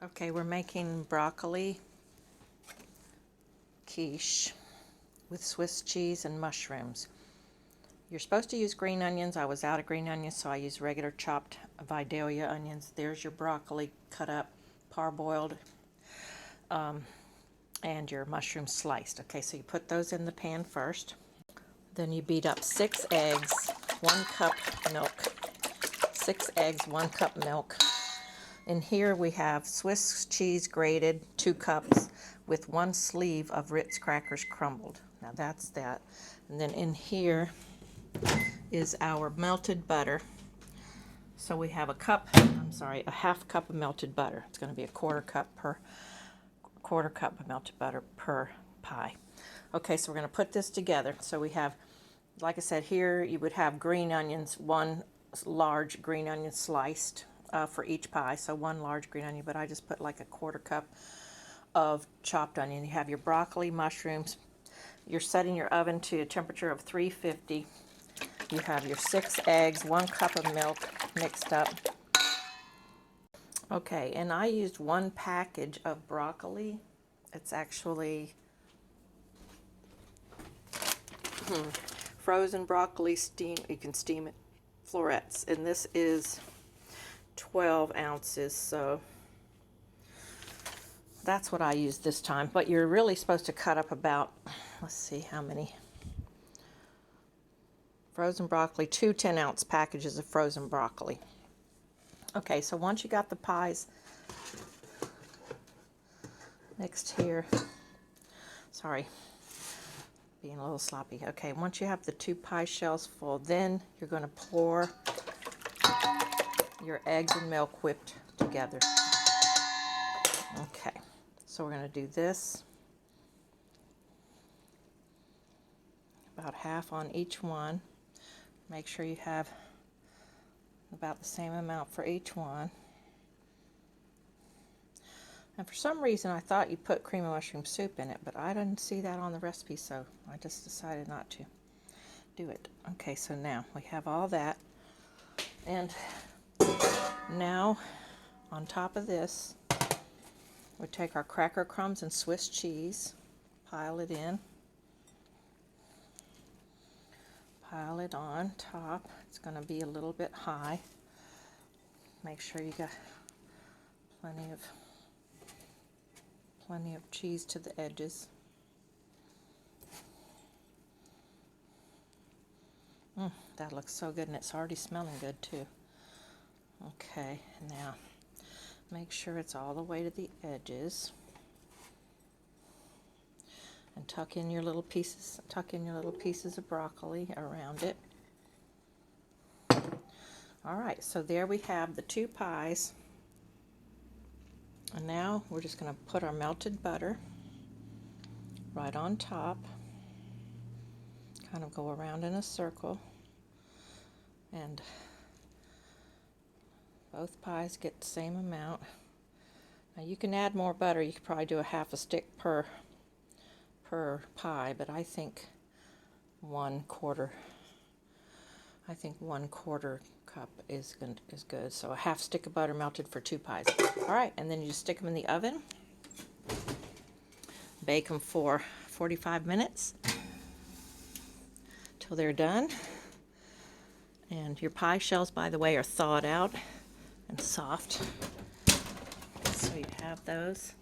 Okay, we're making broccoli quiche with Swiss cheese and mushrooms. You're supposed to use green onions. I was out of green onions, so I used regular chopped Vidalia onions. There's your broccoli cut up, parboiled, and your mushrooms sliced. Okay, so you put those in the pan first. Then you beat up 6 eggs, 1 cup milk. 6 eggs, 1 cup milk. In here we have Swiss cheese grated, 2 cups, with 1 sleeve of Ritz crackers crumbled. Now that's that. And then in here is our melted butter. So we have a half cup of melted butter. It's going to be a quarter cup of melted butter per pie. Okay, so we're going to put this together. So we have, like I said, here you would have green onions, 1 large green onion sliced for each pie, so 1 large green onion, but I just put like a quarter cup of chopped onion. You have your broccoli, mushrooms. You're setting your oven to a temperature of 350. You have your 6 eggs, 1 cup of milk mixed up. Okay, and I used 1 package of broccoli. It's actually frozen broccoli steam. You can steam it, florets, and this is 12 ounces, so that's what I used this time. But you're really supposed to cut up about, let's see how many. Frozen broccoli, 2 10-ounce packages of frozen broccoli. Okay, so once you got the pies mixed here, sorry, being a little sloppy. Okay, once you have the 2 pie shells full, then you're going to pour your eggs and milk whipped together. Okay, so we're going to do this, about half on each one. Make sure you have about the same amount for each one. And for some reason I thought you put cream of mushroom soup in it, but I didn't see that on the recipe, so I just decided not to do it. Okay, so now we have all that, and now on top of this we take our cracker crumbs and Swiss cheese, pile it in, pile it on top. It's going to be a little bit high. Make sure you got plenty of cheese to the edges. That looks so good, and it's already smelling good too. Okay, now make sure it's all the way to the edges, and tuck in your little pieces of broccoli around it. All right, so there we have the 2 pies. And now we're just going to put our melted butter right on top, kind of go around in a circle, and both pies get the same amount. Now you can add more butter. You could probably do a half a stick per pie, but I think 1/4 cup is good. So a half stick of butter melted for 2 pies. All right, and then you just stick them in the oven. Bake them for 45 minutes till they're done. And your pie shells, by the way, are thawed out and soft. So you have those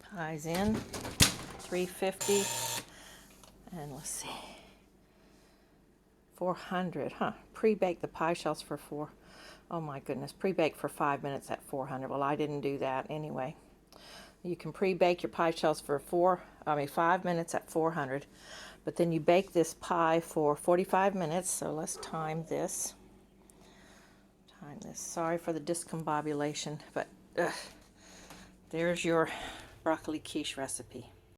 pies in 350, and let's see, 400, pre-bake the pie shells for pre-bake for 5 minutes at 400. Well, I didn't do that anyway. You can pre-bake your pie shells for 5 minutes at 400, but then you bake this pie for 45 minutes. So let's time this. Sorry for the discombobulation, but there's your broccoli quiche recipe.